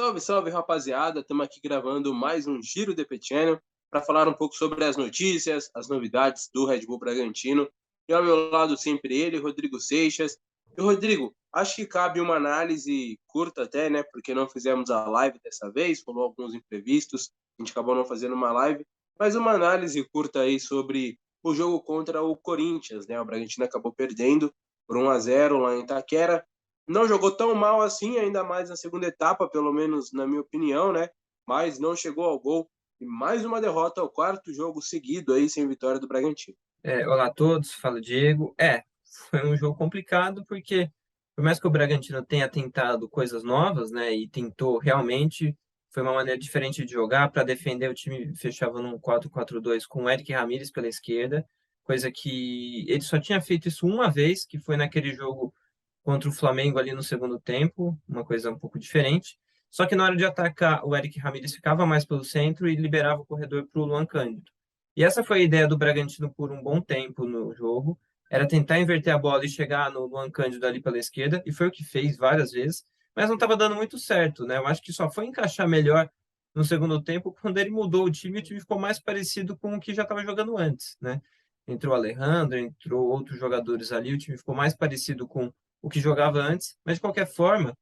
Salve, salve, rapaziada. Estamos aqui gravando mais um Giro de Pequeno para falar um pouco sobre as notícias, as novidades do Red Bull Bragantino. E ao meu lado sempre ele, Rodrigo Seixas. E Rodrigo, acho que cabe uma análise curta até, né? Porque não fizemos a live dessa vez, rolou alguns imprevistos, a gente acabou não fazendo uma live, mas uma análise curta aí sobre o jogo contra o Corinthians, né? O Bragantino acabou perdendo por 1-0 lá em Itaquera. Não jogou tão mal assim, ainda mais na segunda etapa, pelo menos na minha opinião, né? Mas não chegou ao gol. E mais uma derrota, o quarto jogo seguido aí sem vitória do Bragantino. Olá a todos, fala Diego. Foi um jogo complicado porque, por mais que o Bragantino tenha tentado coisas novas, né, e tentou realmente, foi uma maneira diferente de jogar. Para defender, o time fechava num 4-4-2 com o Eric Ramírez pela esquerda, coisa que ele só tinha feito isso uma vez, que foi naquele jogo contra o Flamengo ali no segundo tempo, uma coisa um pouco diferente. Só que na hora de atacar, o Eric Ramírez ficava mais pelo centro e liberava o corredor para o Luan Cândido. E essa foi a ideia do Bragantino por um bom tempo no jogo, era tentar inverter a bola e chegar no Luan Cândido ali pela esquerda, e foi o que fez várias vezes, mas não estava dando muito certo, né? Eu acho que só foi encaixar melhor no segundo tempo quando ele mudou o time ficou mais parecido com o que já estava jogando antes, né? Entrou o Alejandro, entrou outros jogadores ali, o time ficou mais parecido com o que jogava antes, mas de qualquer forma,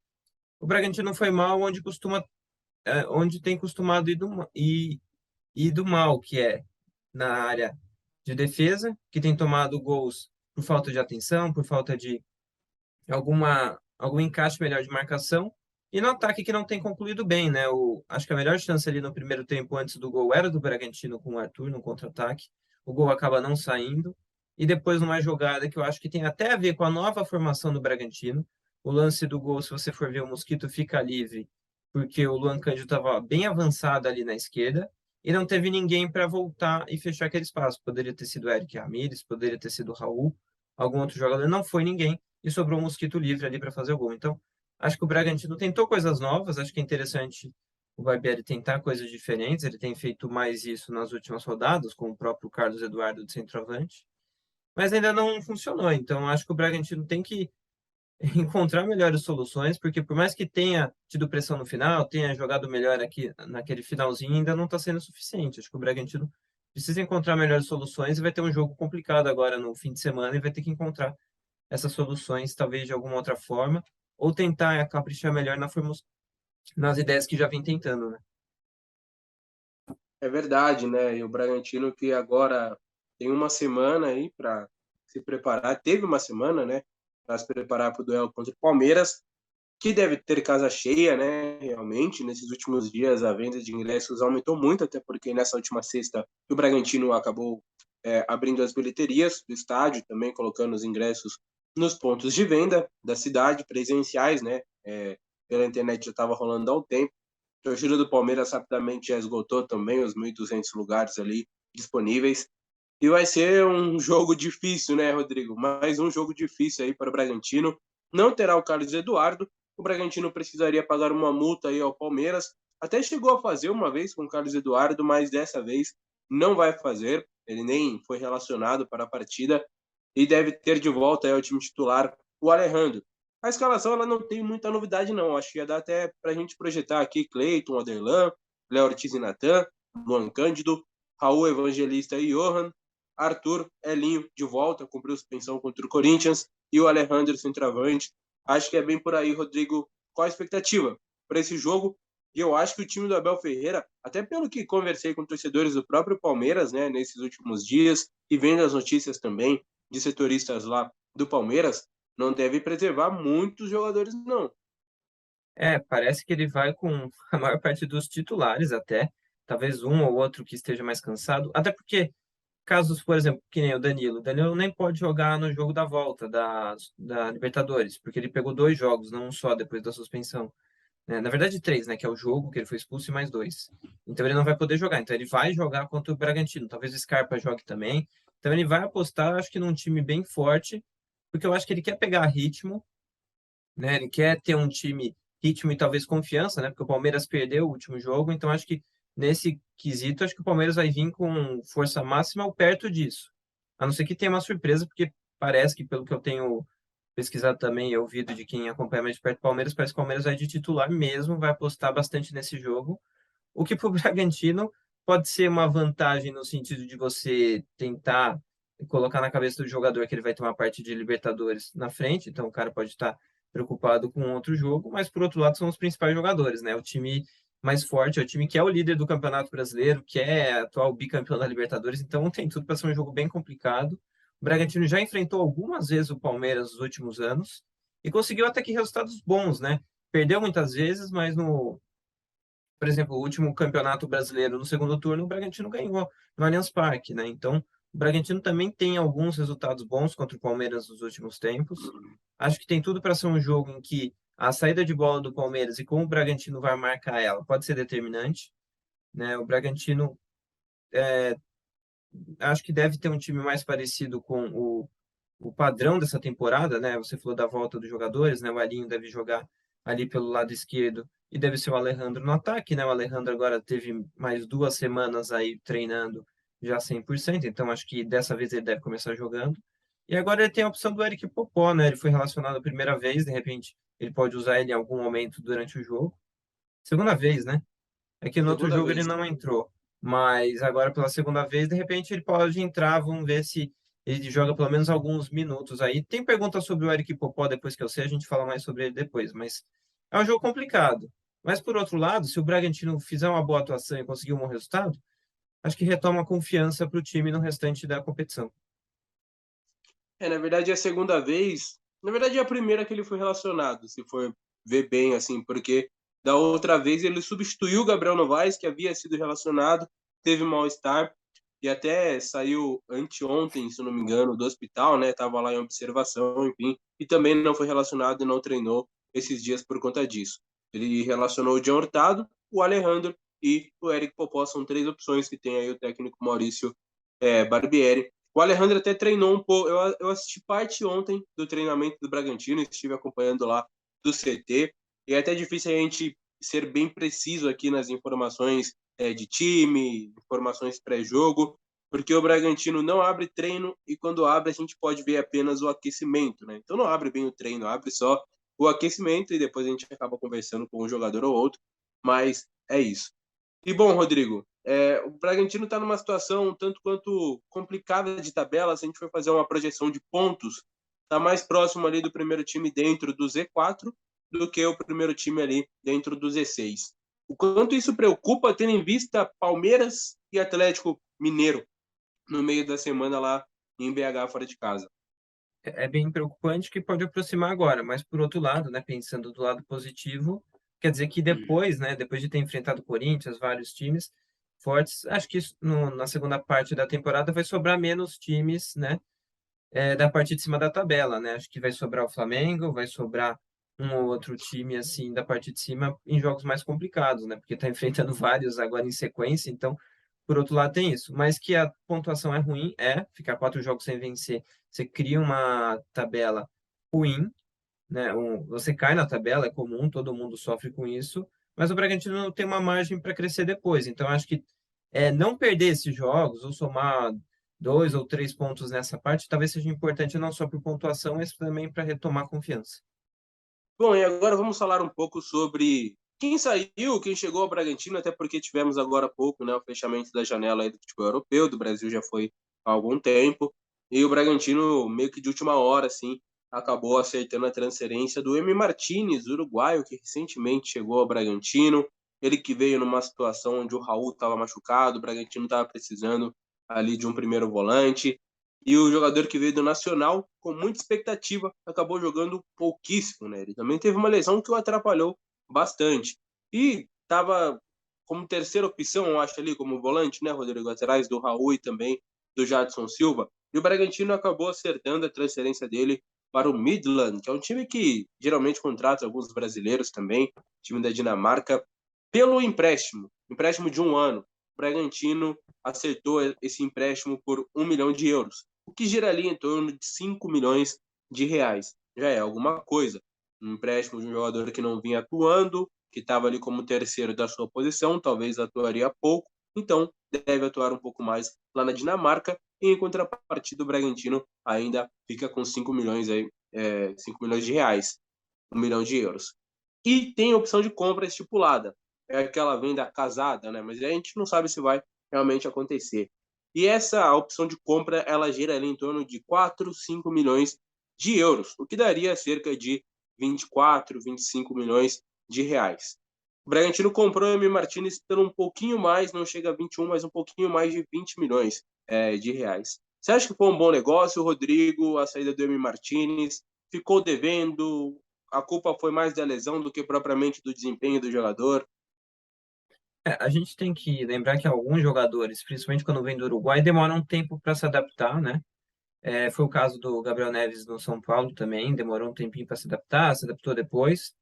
o Bragantino foi mal onde tem costumado ir do mal, que é na área de defesa, que tem tomado gols por falta de atenção, por falta de algum encaixe melhor de marcação, e no ataque que não tem concluído bem, né? Acho que a melhor chance ali no primeiro tempo antes do gol era do Bragantino com o Arthur no contra-ataque. O gol acaba não saindo. E depois numa jogada que eu acho que tem até a ver com a nova formação do Bragantino. O lance do gol, se você for ver, o Mosquito fica livre, porque o Luan Cândido estava bem avançado ali na esquerda, e não teve ninguém para voltar e fechar aquele espaço. Poderia ter sido o Eric Ramírez, poderia ter sido o Raul, algum outro jogador, não foi ninguém e sobrou um mosquito livre ali para fazer o gol. Então, acho que o Bragantino tentou coisas novas, acho que é interessante o Barbieri tentar coisas diferentes, ele tem feito mais isso nas últimas rodadas, com o próprio Carlos Eduardo de centroavante, mas ainda não funcionou. Então, acho que o Bragantino tem que encontrar melhores soluções, porque por mais que tenha tido pressão no final, tenha jogado melhor aqui naquele finalzinho, ainda não está sendo suficiente. Acho que o Bragantino precisa encontrar melhores soluções e vai ter um jogo complicado agora no fim de semana e vai ter que encontrar essas soluções, talvez de alguma outra forma, ou tentar caprichar melhor nas ideias que já vem tentando, né? É verdade, né? E o Bragantino que agora tem uma semana aí para se preparar, teve uma semana, né? Para se preparar para o duelo contra o Palmeiras, que deve ter casa cheia, né? Realmente, nesses últimos dias a venda de ingressos aumentou muito, até porque nessa última sexta o Bragantino acabou abrindo as bilheterias do estádio, também colocando os ingressos nos pontos de venda da cidade, presenciais, né? Pela internet já estava rolando há um tempo. A torcida do Palmeiras rapidamente já esgotou também os 1.200 lugares ali disponíveis. E vai ser um jogo difícil, né, Rodrigo? Mais um jogo difícil aí para o Bragantino. Não terá o Carlos Eduardo. O Bragantino precisaria pagar uma multa aí ao Palmeiras. Até chegou a fazer uma vez com o Carlos Eduardo, mas dessa vez não vai fazer. Ele nem foi relacionado para a partida e deve ter de volta aí ao time titular o Alejandro. A escalação ela não tem muita novidade, não. Acho que ia dar até para a gente projetar aqui Cleiton, Aderlan, Léo Ortiz e Natan, Luan Cândido, Raul Evangelista e Johan, Arthur, Elinho de volta, cumpriu suspensão contra o Corinthians, e o Alejandro centroavante. Acho que é bem por aí, Rodrigo. Qual a expectativa para esse jogo? E eu acho que o time do Abel Ferreira, até pelo que conversei com torcedores do próprio Palmeiras, né, nesses últimos dias, e vendo as notícias também de setoristas lá do Palmeiras, não deve preservar muitos jogadores, não. Parece que ele vai com a maior parte dos titulares até, talvez um ou outro que esteja mais cansado, até porque casos, por exemplo, que nem o Danilo nem pode jogar no jogo da volta da Libertadores, porque ele pegou dois jogos, não um só depois da suspensão, né? Na verdade, três, né? Que é o jogo que ele foi expulso e mais dois. Então ele não vai poder jogar. Então ele vai jogar contra o Bragantino. Talvez o Scarpa jogue também. Então ele vai apostar, acho que num time bem forte, porque eu acho que ele quer pegar ritmo, né? Ele quer ter um time ritmo e talvez confiança, né? Porque o Palmeiras perdeu o último jogo. Então acho que nesse quesito, acho que o Palmeiras vai vir com força máxima ou perto disso. A não ser que tenha uma surpresa, porque parece que pelo que eu tenho pesquisado também e ouvido de quem acompanha mais de perto o Palmeiras, parece que o Palmeiras vai de titular mesmo, vai apostar bastante nesse jogo. O que para o Bragantino pode ser uma vantagem no sentido de você tentar colocar na cabeça do jogador que ele vai ter uma parte de Libertadores na frente, então o cara pode estar preocupado com outro jogo, mas por outro lado são os principais jogadores, né? O time mais forte, é o time que é o líder do Campeonato Brasileiro, que é atual bicampeão da Libertadores, então tem tudo para ser um jogo bem complicado. O Bragantino já enfrentou algumas vezes o Palmeiras nos últimos anos e conseguiu até que resultados bons, né? Perdeu muitas vezes, mas no, por exemplo, o último campeonato brasileiro no segundo turno, o Bragantino ganhou no Allianz Parque, né? Então, o Bragantino também tem alguns resultados bons contra o Palmeiras nos últimos tempos. Acho que tem tudo para ser um jogo em que a saída de bola do Palmeiras e como o Bragantino vai marcar ela pode ser determinante, né? O Bragantino acho que deve ter um time mais parecido com o padrão dessa temporada, né? Você falou da volta dos jogadores, né? O Alinho deve jogar ali pelo lado esquerdo e deve ser o Alejandro no ataque, né? O Alejandro agora teve mais 2 semanas aí treinando já 100%, então acho que dessa vez ele deve começar jogando. E agora ele tem a opção do Eric Popó, né? Ele foi relacionado a primeira vez, de repente ele pode usar ele em algum momento durante o jogo. Segunda vez, né? É que no outro Segunda jogo ele vez. não entrou. Mas agora pela segunda vez, de repente ele pode entrar. Vamos ver se ele joga pelo menos alguns minutos aí. Tem pergunta sobre o Eric Popó depois que eu sei, a gente fala mais sobre ele depois. Mas é um jogo complicado. Mas por outro lado, se o Bragantino fizer uma boa atuação e conseguir um bom resultado, acho que retoma a confiança para o time no restante da competição. Na verdade, é a segunda vez. Na verdade, é a primeira que ele foi relacionado, se for ver bem, assim, porque da outra vez ele substituiu o Gabriel Novaes, que havia sido relacionado, teve mal-estar, e até saiu anteontem, se não me engano, do hospital, né? Tava lá em observação, enfim, e também não foi relacionado e não treinou esses dias por conta disso. Ele relacionou o Jean Hurtado, o Alejandro e o Eric Popó, são três opções que tem aí o técnico Maurício Barbieri. O Alejandro até treinou um pouco. Eu assisti parte ontem do treinamento do Bragantino, estive acompanhando lá do CT. E é até difícil a gente ser bem preciso aqui nas informações de time, informações pré-jogo, porque o Bragantino não abre treino e quando abre a gente pode ver apenas o aquecimento, né? Então não abre bem o treino, abre só o aquecimento e depois a gente acaba conversando com um jogador ou outro. Mas é isso. E bom, Rodrigo, o Bragantino está numa situação um tanto quanto complicada de tabela. Se a gente for fazer uma projeção de pontos, está mais próximo ali do primeiro time dentro do Z4 do que o primeiro time ali dentro do Z6. O quanto isso preocupa, tendo em vista Palmeiras e Atlético Mineiro no meio da semana lá em BH, fora de casa. É bem preocupante que pode aproximar agora, mas por outro lado, né, pensando do lado positivo, quer dizer que depois, né, depois de ter enfrentado o Corinthians, vários times fortes, acho que na segunda parte da temporada vai sobrar menos times, né, da parte de cima da tabela, né? Acho que vai sobrar o Flamengo, vai sobrar um ou outro time assim da parte de cima em jogos mais complicados, né? Porque está enfrentando vários agora em sequência, então por outro lado tem isso. Mas que a pontuação é ruim, ficar 4 jogos sem vencer, você cria uma tabela ruim, né? Você cai na tabela, é comum, todo mundo sofre com isso, mas o Bragantino não tem uma margem para crescer depois. Então, acho que não perder esses jogos ou somar 2 ou 3 pontos nessa parte, talvez seja importante não só por pontuação, mas também para retomar a confiança. Bom, e agora vamos falar um pouco sobre quem saiu, quem chegou ao Bragantino, até porque tivemos agora há pouco, né, o fechamento da janela aí do futebol europeu, do Brasil já foi há algum tempo, e o Bragantino, meio que de última hora, assim, acabou acertando a transferência do Emi Martinez, uruguaio, que recentemente chegou ao Bragantino, ele que veio numa situação onde o Raul estava machucado, o Bragantino estava precisando ali de um primeiro volante, e o jogador que veio do Nacional, com muita expectativa, acabou jogando pouquíssimo, né? Ele também teve uma lesão que o atrapalhou bastante. E estava como terceira opção, eu acho, ali, como volante, né, Rodrigo? Atrás do Raul e também do Jadson Silva. E o Bragantino acabou acertando a transferência dele para o Midland, que é um time que geralmente contrata alguns brasileiros também, time da Dinamarca, pelo empréstimo de um ano. O Bragantino acertou esse empréstimo por 1 milhão de euros, o que geraria em torno de 5 milhões de reais. Já é alguma coisa. Um empréstimo de um jogador que não vinha atuando, que estava ali como terceiro da sua posição, talvez atuaria pouco, então deve atuar um pouco mais lá na Dinamarca, e em contrapartida o Bragantino ainda fica com 5 milhões aí, 5 milhões de reais, 1 milhão de euros. E tem a opção de compra estipulada, é aquela venda casada, né? Mas a gente não sabe se vai realmente acontecer. E essa opção de compra, ela gira ali em torno de 4, 5 milhões de euros, o que daria cerca de 24, 25 milhões de reais. O Bragantino comprou o Emi Martinez pelo um pouquinho mais, não chega a 21, mas um pouquinho mais de 20 milhões de reais. Você acha que foi um bom negócio, Rodrigo, a saída do Emi Martinez? Ficou devendo? A culpa foi mais da lesão do que propriamente do desempenho do jogador? A gente tem que lembrar que alguns jogadores, principalmente quando vem do Uruguai, demoram um tempo para se adaptar, né? Foi o caso do Gabriel Neves no São Paulo também, demorou um tempinho para se adaptar, se adaptou depois.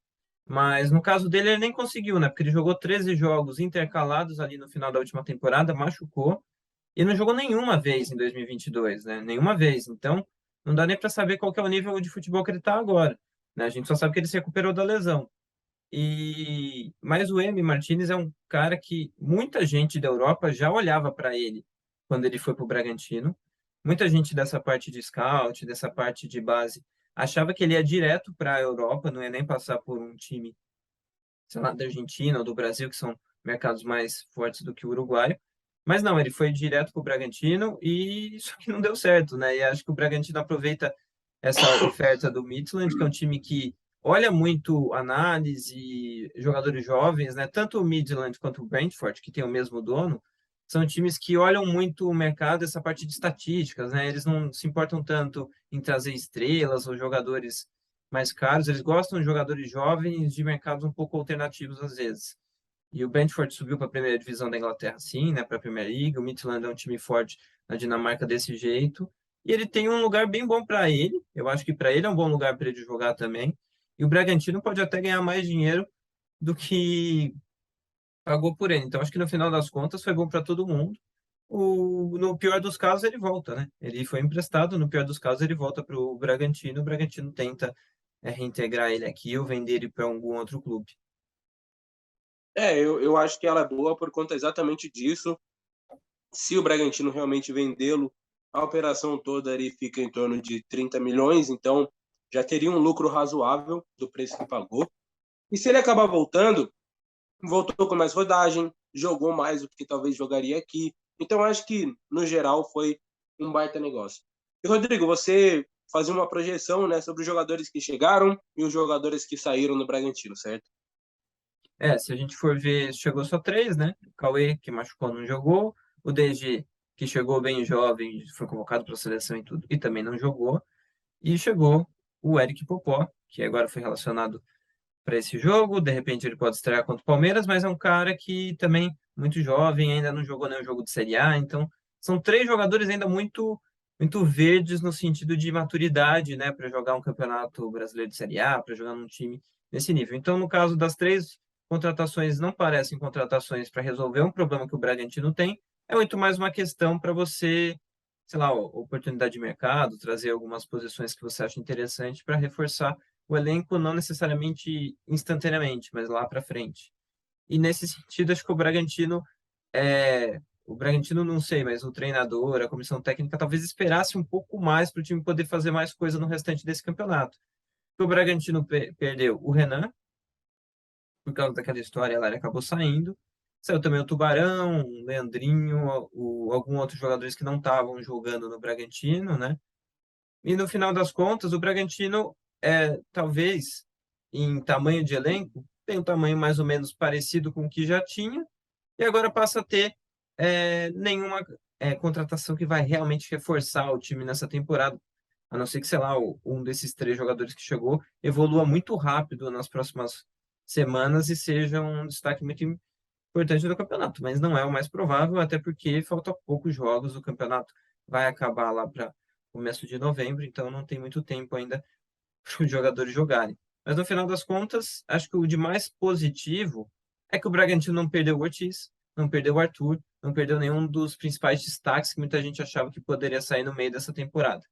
Mas no caso dele, ele nem conseguiu, né? Porque ele jogou 13 jogos intercalados ali no final da última temporada, machucou, e não jogou nenhuma vez em 2022, né? Nenhuma vez. Então, não dá nem para saber qual que é o nível de futebol que ele está agora, né? A gente só sabe que ele se recuperou da lesão. Mas o Emi Martinez é um cara que muita gente da Europa já olhava para ele quando ele foi para o Bragantino. Muita gente dessa parte de scout, dessa parte de base, achava que ele ia direto para a Europa, não ia nem passar por um time, sei lá, da Argentina ou do Brasil, que são mercados mais fortes do que o Uruguai. Mas não, ele foi direto para o Bragantino e isso que não deu certo, né? E acho que o Bragantino aproveita essa oferta do Midtjylland, que é um time que olha muito análise, jogadores jovens, né? Tanto o Midtjylland quanto o Brentford, que tem o mesmo dono, são times que olham muito o mercado, essa parte de estatísticas, né? Eles não se importam tanto em trazer estrelas ou jogadores mais caros, eles gostam de jogadores jovens de mercados um pouco alternativos às vezes. E o Brentford subiu para a primeira divisão da Inglaterra, sim, né, para a Premier League. O Midtjylland é um time forte na Dinamarca desse jeito. E ele tem um lugar bem bom para ele. Eu acho que para ele é um bom lugar para ele jogar também. E o Bragantino pode até ganhar mais dinheiro do que pagou por ele. Então, acho que no final das contas foi bom para todo mundo. No pior dos casos, ele volta, né? Ele foi emprestado, no pior dos casos, ele volta para o Bragantino. O Bragantino tenta reintegrar ele aqui ou vender ele para algum outro clube. Eu acho que ela é boa por conta exatamente disso. Se o Bragantino realmente vendê-lo, a operação toda ali fica em torno de 30 milhões, então já teria um lucro razoável do preço que pagou. E se ele acabar voltando, voltou com mais rodagem, jogou mais do que talvez jogaria aqui. Então acho que, no geral, foi um baita negócio. E, Rodrigo, você fazia uma projeção, né, sobre os jogadores que chegaram e os jogadores que saíram no Bragantino, certo? Se a gente for ver, chegou só três, né? O Cauê, que machucou, não jogou. O DG, que chegou bem jovem, foi convocado para a seleção e tudo, e também não jogou. E chegou o Eric Popó, que agora foi relacionado para esse jogo. De repente ele pode estrear contra o Palmeiras, mas é um cara que também muito jovem, ainda não jogou nenhum jogo de Série A. Então, são três jogadores ainda muito verdes no sentido de maturidade, né, para jogar um campeonato brasileiro de Série A, para jogar num time nesse nível. Então, no caso das três contratações, não parecem contratações para resolver um problema que o Bragantino tem, é muito mais uma questão para você, sei lá, oportunidade de mercado, trazer algumas posições que você acha interessante para reforçar o elenco, não necessariamente instantaneamente, mas lá para frente. E nesse sentido, acho que o Bragantino não sei, mas o treinador, a comissão técnica talvez esperasse um pouco mais para o time poder fazer mais coisa no restante desse campeonato. Porque o Bragantino perdeu o Renan, por causa daquela história lá, ele acabou saindo. Saiu também o Tubarão, o Leandrinho, alguns outros jogadores que não estavam jogando no Bragantino, né? E no final das contas, o Bragantino, talvez, em tamanho de elenco, tem um tamanho mais ou menos parecido com o que já tinha, e agora passa a ter nenhuma contratação que vai realmente reforçar o time nessa temporada. A não ser que, sei lá, um desses três jogadores que chegou evolua muito rápido nas próximas semanas e seja um destaque muito importante do campeonato. Mas não é o mais provável, até porque faltam poucos jogos, o campeonato vai acabar lá para começo de novembro, então não tem muito tempo ainda para os jogadores jogarem. Mas no final das contas, acho que o de mais positivo é que o Bragantino não perdeu o Ortiz, não perdeu o Arthur, não perdeu nenhum dos principais destaques que muita gente achava que poderia sair no meio dessa temporada.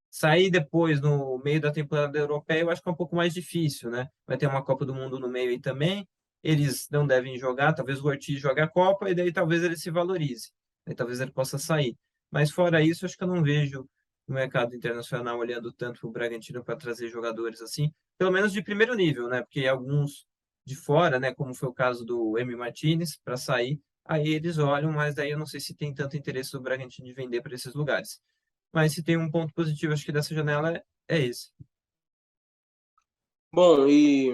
Sair depois, no meio da temporada europeia, eu acho que é um pouco mais difícil, né? Vai ter uma Copa do Mundo no meio aí também. Eles não devem jogar, talvez o Ortiz jogue a Copa e daí talvez ele se valorize. Aí talvez ele possa sair. Mas fora isso, acho que eu não vejo o mercado internacional olhando tanto para o Bragantino para trazer jogadores assim, pelo menos de primeiro nível, né? Porque alguns de fora, né, como foi o caso do Emi Martinez, para sair, aí eles olham, mas daí eu não sei se tem tanto interesse do Bragantino de vender para esses lugares. Mas se tem um ponto positivo, acho que dessa janela é esse. Bom, e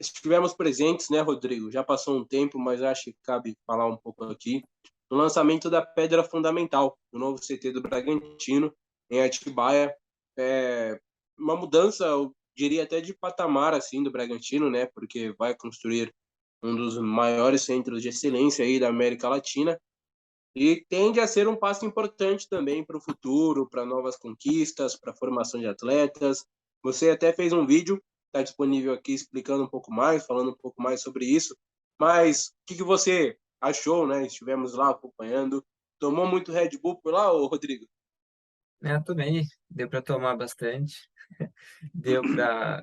estivemos presentes, né, Rodrigo? Já passou um tempo, mas acho que cabe falar um pouco aqui. No lançamento da Pedra Fundamental, do novo CT do Bragantino, em Atibaia. É uma mudança, eu diria até de patamar, assim, do Bragantino, né? Porque vai construir um dos maiores centros de excelência aí da América Latina. E tende a ser um passo importante também para o futuro, para novas conquistas, para a formação de atletas. Você até fez um vídeo, está disponível aqui explicando um pouco mais, falando um pouco mais sobre isso. Mas o que você achou, né? Estivemos lá acompanhando. Tomou muito Red Bull por lá, ô Rodrigo? É, também deu para tomar bastante, deu para.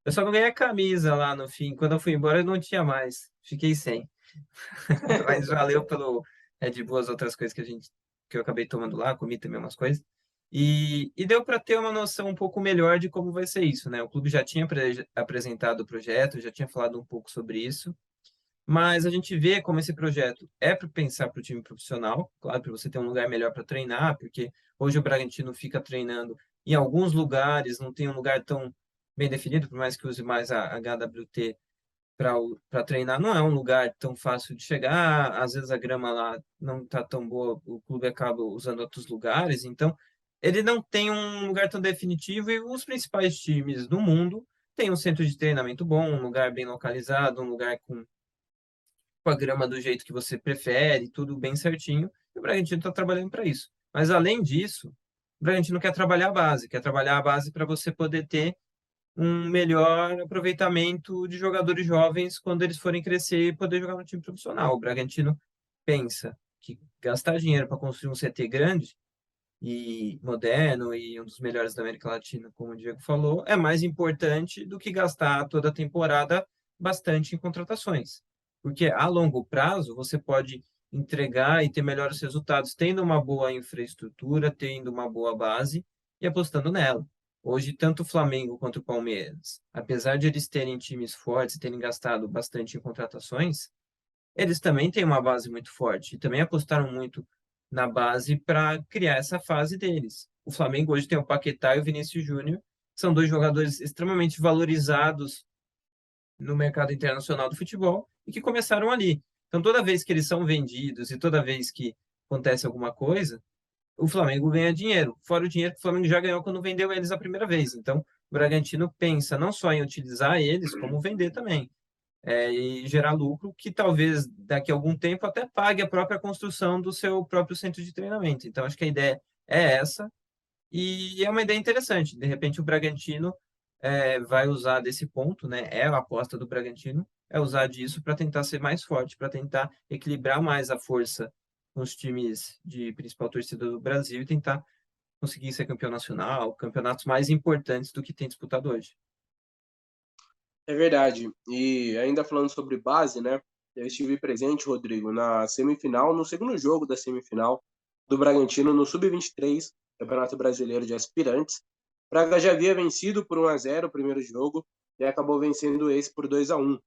Eu só não ganhei a camisa lá no fim. Quando eu fui embora, eu não tinha mais. Fiquei sem. Mas valeu pelo Red Bull, as outras coisas que eu acabei tomando lá, comi também umas coisas. E deu para ter uma noção um pouco melhor de como vai ser isso, né? O clube já tinha apresentado o projeto, já tinha falado um pouco sobre isso, mas a gente vê como esse projeto é para pensar para o time profissional, claro, para você ter um lugar melhor para treinar, porque hoje o Bragantino fica treinando em alguns lugares, não tem um lugar tão bem definido, por mais que use mais a HWT para treinar. Não é um lugar tão fácil de chegar, às vezes a grama lá não está tão boa, o clube acaba usando outros lugares, então ele não tem um lugar tão definitivo e os principais times do mundo têm um centro de treinamento bom, um lugar bem localizado, um lugar com a grama do jeito que você prefere, tudo bem certinho, e o Bragantino está trabalhando para isso. Mas além disso, o Bragantino quer trabalhar a base para você poder ter um melhor aproveitamento de jogadores jovens quando eles forem crescer e poder jogar no time profissional. O Bragantino pensa que gastar dinheiro para construir um CT grande e moderno e um dos melhores da América Latina, como o Diego falou, é mais importante do que gastar toda a temporada bastante em contratações. Porque a longo prazo você pode entregar e ter melhores resultados tendo uma boa infraestrutura, tendo uma boa base e apostando nela. Hoje, tanto o Flamengo quanto o Palmeiras, apesar de eles terem times fortes e terem gastado bastante em contratações, eles também têm uma base muito forte e também apostaram muito na base para criar essa fase deles. O Flamengo hoje tem o Paquetá e o Vinícius Júnior, que são dois jogadores extremamente valorizados no mercado internacional do futebol e que começaram ali. Então, toda vez que eles são vendidos e toda vez que acontece alguma coisa, o Flamengo ganha dinheiro, fora o dinheiro que o Flamengo já ganhou quando vendeu eles a primeira vez. Então, o Bragantino pensa não só em utilizar eles, como vender também e gerar lucro, que talvez daqui a algum tempo até pague a própria construção do seu próprio centro de treinamento. Então, acho que a ideia é essa, e é uma ideia interessante. De repente, o Bragantino vai usar desse ponto, né? É a aposta do Bragantino, é usar disso para tentar ser mais forte, para tentar equilibrar mais a força com os times de principal torcida do Brasil e tentar conseguir ser campeão nacional, campeonatos mais importantes do que tem disputado hoje. É verdade. E ainda falando sobre base, né? Eu estive presente, Rodrigo, na semifinal, no segundo jogo da semifinal do Bragantino no Sub-23, Campeonato Brasileiro de Aspirantes. Braga já havia vencido por 1-0 o primeiro jogo e acabou vencendo esse por 2-1.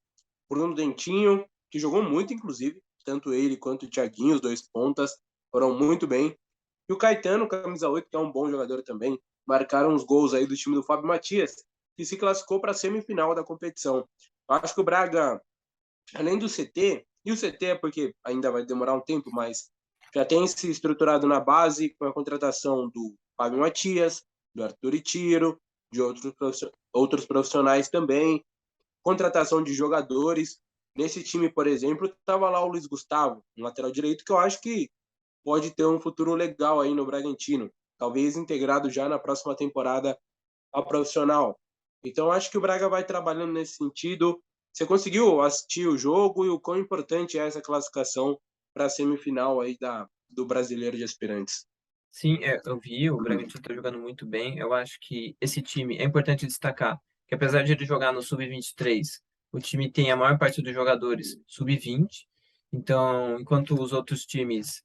Bruno Dentinho, que jogou muito, inclusive, tanto ele quanto o Thiaguinho, os dois pontas, foram muito bem. E o Caetano, camisa 8, que é um bom jogador também, marcaram os gols aí do time do Fábio Matias, que se classificou para a semifinal da competição. Acho que o Braga, além do CT, e o CT é porque ainda vai demorar um tempo, mas já tem se estruturado na base com a contratação do Fábio Matias, do Arthur Itiro, de outros profissionais também, contratação de jogadores. Nesse time, por exemplo, estava lá o Luiz Gustavo, um lateral direito, que eu acho que pode ter um futuro legal aí no Bragantino, talvez integrado já na próxima temporada ao profissional. Então, acho que o Braga vai trabalhando nesse sentido. Você conseguiu assistir o jogo e o quão importante é essa classificação para a semifinal aí do Brasileiro de Aspirantes? Sim, eu vi, o Bragantino está jogando muito bem. Eu acho que esse time, é importante destacar, que apesar de ele jogar no Sub-23, o time tem a maior parte dos jogadores Sub-20. Então, enquanto os outros times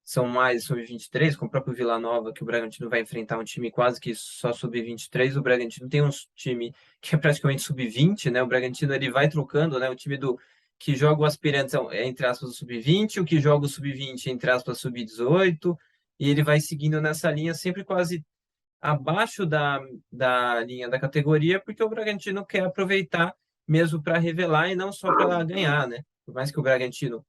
são mais sub-23, com o próprio Vila Nova, que o Bragantino vai enfrentar um time quase que só sub-23. O Bragantino tem um time que é praticamente sub-20, né? O Bragantino ele vai trocando, né? O time do que joga o aspirante entre aspas o sub-20, o que joga o sub-20 entre aspas sub-18, e ele vai seguindo nessa linha sempre quase abaixo da linha da categoria, porque o Bragantino quer aproveitar mesmo para revelar e não só para ganhar, né? Por mais que o Bragantino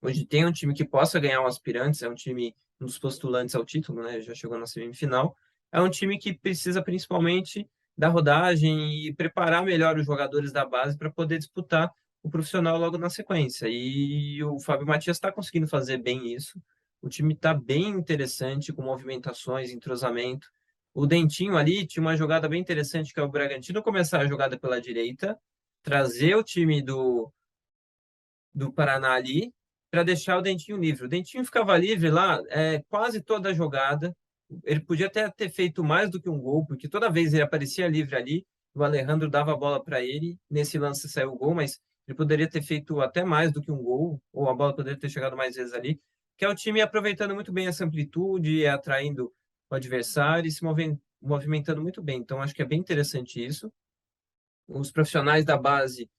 hoje tem um time que possa ganhar um aspirantes, é um time um dos postulantes ao título, né? Já chegou na semifinal. É um time que precisa principalmente da rodagem e preparar melhor os jogadores da base para poder disputar o profissional logo na sequência. E o Fábio Matias está conseguindo fazer bem isso. O time está bem interessante, com movimentações, entrosamento. O Dentinho ali tinha uma jogada bem interessante, que é o Bragantino começar a jogada pela direita, trazer o time do Paraná ali para deixar o Dentinho livre. O Dentinho ficava livre lá quase toda a jogada. Ele podia até ter feito mais do que um gol, porque toda vez ele aparecia livre ali, o Alejandro dava a bola para ele. Nesse lance saiu o gol, mas ele poderia ter feito até mais do que um gol, ou a bola poderia ter chegado mais vezes ali. Que é o time aproveitando muito bem essa amplitude, atraindo o adversário e se movimentando muito bem. Então, acho que é bem interessante isso. Os profissionais da base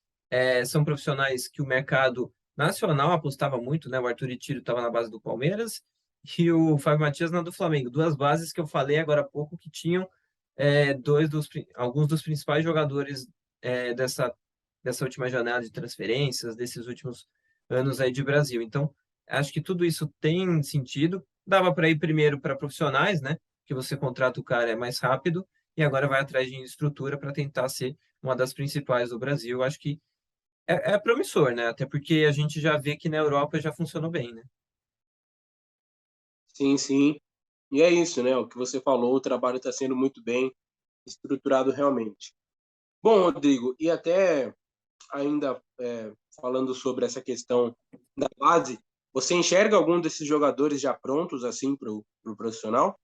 são profissionais que o mercado nacional apostava muito, né? O Arthur Itiro estava na base do Palmeiras e o Fábio Matias na do Flamengo. Duas bases que eu falei agora há pouco que tinham alguns dos principais jogadores dessa última janela de transferências, desses últimos anos aí de Brasil. Então, acho que tudo isso tem sentido. Dava para ir primeiro para profissionais, né? Que você contrata o cara é mais rápido e agora vai atrás de estrutura para tentar ser uma das principais do Brasil. Acho que é promissor, né? Até porque a gente já vê que na Europa já funcionou bem, né? Sim, sim. E é isso, né? O que você falou, o trabalho está sendo muito bem estruturado realmente. Bom, Rodrigo, e até ainda falando sobre essa questão da base, você enxerga algum desses jogadores já prontos assim para o pro profissional?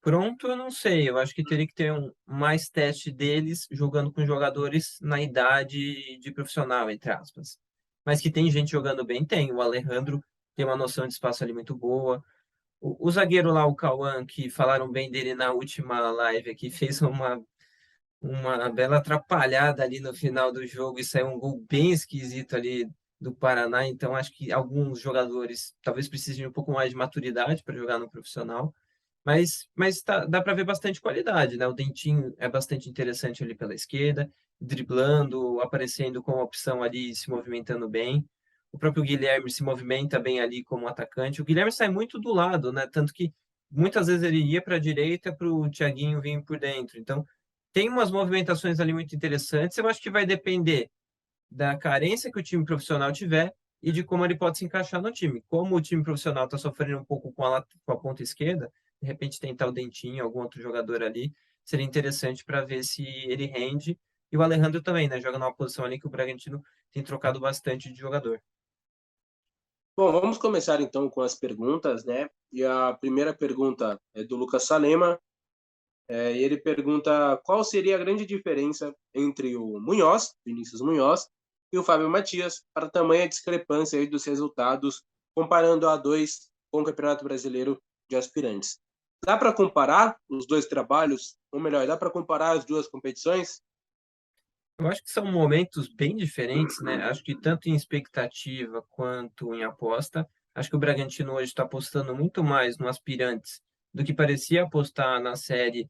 Pronto, eu não sei. Eu acho que teria que ter mais teste deles jogando com jogadores na idade de profissional, entre aspas. Mas que tem gente jogando bem, tem. O Alejandro tem uma noção de espaço ali muito boa. O zagueiro lá, o Cauã, que falaram bem dele na última live aqui, fez uma bela atrapalhada ali no final do jogo e saiu um gol bem esquisito ali do Paraná. Então, acho que alguns jogadores talvez precisem de um pouco mais de maturidade para jogar no profissional. Mas dá para ver bastante qualidade, né? O Dentinho é bastante interessante ali pela esquerda, driblando, aparecendo com opção ali, se movimentando bem. O próprio Guilherme se movimenta bem ali como atacante. O Guilherme sai muito do lado, né? Tanto que muitas vezes ele ia para a direita para o Thiaguinho vir por dentro. Então, tem umas movimentações ali muito interessantes. Eu acho que vai depender da carência que o time profissional tiver e de como ele pode se encaixar no time. Como o time profissional está sofrendo um pouco com a ponta esquerda, de repente tentar o Dentinho, algum outro jogador ali, seria interessante para ver se ele rende. E o Alejandro também, né? Joga numa posição ali que o Bragantino tem trocado bastante de jogador. Bom, vamos começar então com as perguntas, né? E a primeira pergunta é do Lucas Salema, e ele pergunta qual seria a grande diferença entre o Munhoz, Vinícius Munhoz, e o Fábio Matias para tamanha discrepância aí dos resultados, comparando a dois com o Campeonato Brasileiro de Aspirantes. Dá para comparar os dois trabalhos? Ou melhor, dá para comparar as duas competições? Eu acho que são momentos bem diferentes, né? Acho que tanto em expectativa quanto em aposta. Acho que o Bragantino hoje está apostando muito mais no aspirantes do que parecia apostar na série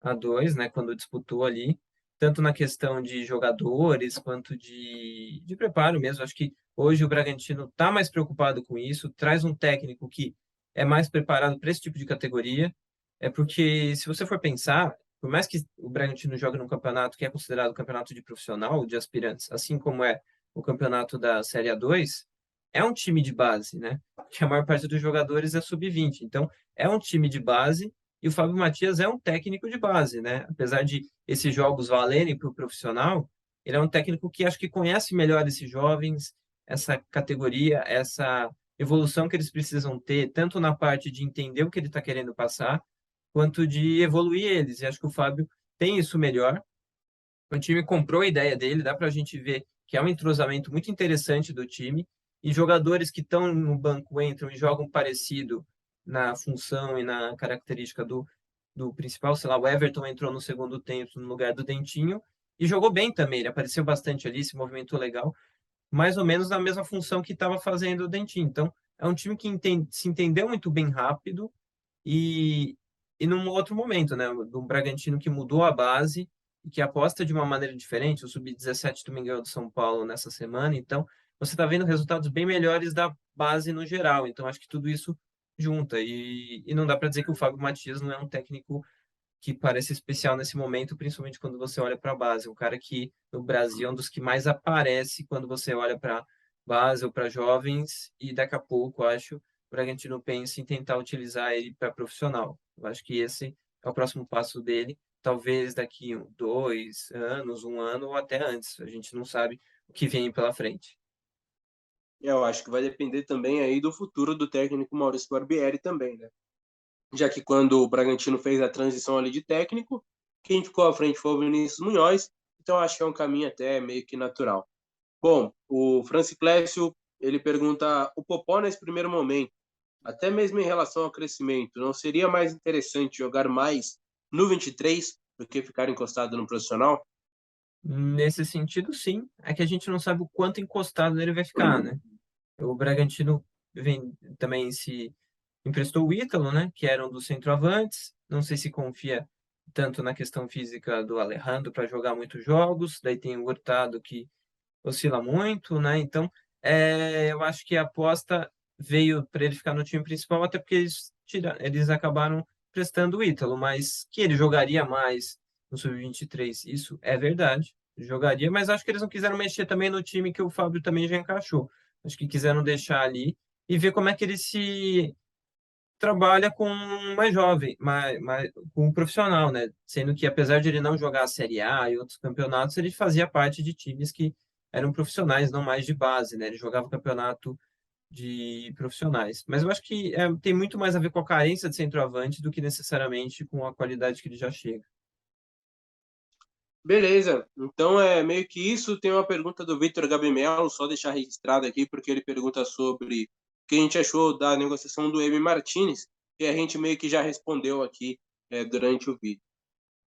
A2, né? Quando disputou ali, tanto na questão de jogadores quanto de preparo mesmo. Acho que hoje o Bragantino está mais preocupado com isso, traz um técnico que é mais preparado para esse tipo de categoria. É porque, se você for pensar, por mais que o Bragantino jogue num campeonato que é considerado campeonato de profissional, de aspirantes, assim como é o campeonato da Série A2, é um time de base, né? Que a maior parte dos jogadores é sub-20. Então, é um time de base e o Fábio Matias é um técnico de base, né? Apesar de esses jogos valerem para o profissional, ele é um técnico que acho que conhece melhor esses jovens, essa categoria, essa evolução que eles precisam ter, tanto na parte de entender o que ele está querendo passar, quanto de evoluir eles. E acho que o Fábio tem isso melhor. O time comprou a ideia dele, dá para a gente ver que é um entrosamento muito interessante do time. e jogadores que estão no banco entram e jogam parecido na função e na característica do principal, sei lá, o Everton entrou no segundo tempo no lugar do Dentinho e jogou bem também, ele apareceu bastante ali, se movimentou legal, mais ou menos na mesma função que estava fazendo o Dentinho. Então, é um time que se entendeu muito bem rápido e, e num outro momento, né? Do Bragantino que mudou a base e que aposta de uma maneira diferente. O Sub-17 também ganhou do São Paulo nessa semana, então você está vendo resultados bem melhores da base no geral. Então, acho que tudo isso junta. E não dá para dizer que o Fábio Matias não é um técnico que parece especial nesse momento, principalmente quando você olha para a base. Um cara que no Brasil é um dos que mais aparece quando você olha para base ou para jovens, e daqui a pouco, acho, o Bragantino pensa em tentar utilizar ele para profissional. Eu acho que esse é o próximo passo dele, talvez daqui 2 anos, 1 ano ou até antes. A gente não sabe o que vem pela frente. Eu acho que vai depender também aí do futuro do técnico Maurício Barbieri também, né? Já que quando o Bragantino fez a transição ali de técnico, quem ficou à frente foi o Vinícius Munhoz, então acho que é um caminho até meio que natural. Bom, o Franci Clécio, ele pergunta, o Popó nesse primeiro momento, até mesmo em relação ao crescimento, não seria mais interessante jogar mais no 23 do que ficar encostado no profissional? Nesse sentido, sim. É que a gente não sabe o quanto encostado ele vai ficar, né? O Bragantino vem, também se emprestou o Ítalo, né, que era um dos centroavantes. Não sei se confia tanto na questão física do Alejandro para jogar muitos jogos. Daí tem o Hurtado que oscila muito, né? Então, eu acho que a aposta veio para ele ficar no time principal, até porque eles acabaram prestando o Ítalo, mas que ele jogaria mais no Sub-23, isso é verdade. Jogaria, mas acho que eles não quiseram mexer também no time que o Fábio também já encaixou. Acho que quiseram deixar ali e ver como é que ele se trabalha com mais jovem, com um profissional, né? Sendo que apesar de ele não jogar a Série A e outros campeonatos, ele fazia parte de times que eram profissionais, não mais de base, né? Ele jogava o campeonato de profissionais. Mas eu acho que tem muito mais a ver com a carência de centroavante do que necessariamente com a qualidade que ele já chega. Beleza, então é meio que isso. Tem uma pergunta do Vitor Gabimelo, só deixar registrado aqui, porque ele pergunta sobre o que a gente achou da negociação do Emi Martinez, e a gente meio que já respondeu aqui durante o vídeo.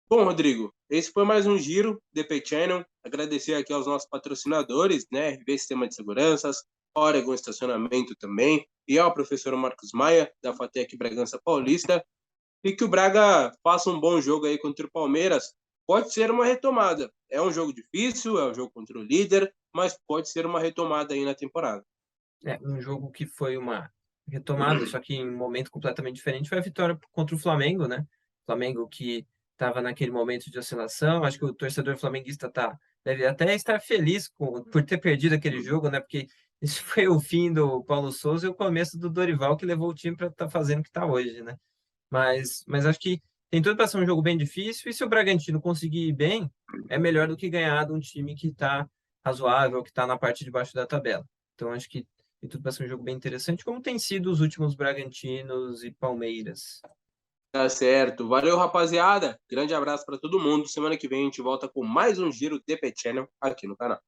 Bom, Rodrigo, esse foi mais um Giro DP Channel. Agradecer aqui aos nossos patrocinadores, né? RV Sistema de Seguranças, Oregon Estacionamento também, e ao professor Marcos Maia, da FATEC Bragança Paulista, e que o Braga faça um bom jogo aí contra o Palmeiras. Pode ser uma retomada. É um jogo difícil, é um jogo contra o líder, mas pode ser uma retomada aí na temporada. É, um jogo que foi uma retomada, só que em um momento completamente diferente, foi a vitória contra o Flamengo, né? Flamengo que estava naquele momento de oscilação. Acho que o torcedor flamenguista deve até estar feliz por ter perdido aquele jogo, né? Porque isso foi o fim do Paulo Souza e o começo do Dorival, que levou o time para estar fazendo o que está hoje, né? Mas acho que tem tudo para ser um jogo bem difícil, e se o Bragantino conseguir ir bem, é melhor do que ganhar de um time que está razoável, que está na parte de baixo da tabela. Então acho que tem tudo para ser um jogo bem interessante, como tem sido os últimos Bragantinos e Palmeiras. Tá certo. Valeu, rapaziada. Grande abraço para todo mundo. Semana que vem a gente volta com mais um Giro DP Channel aqui no canal.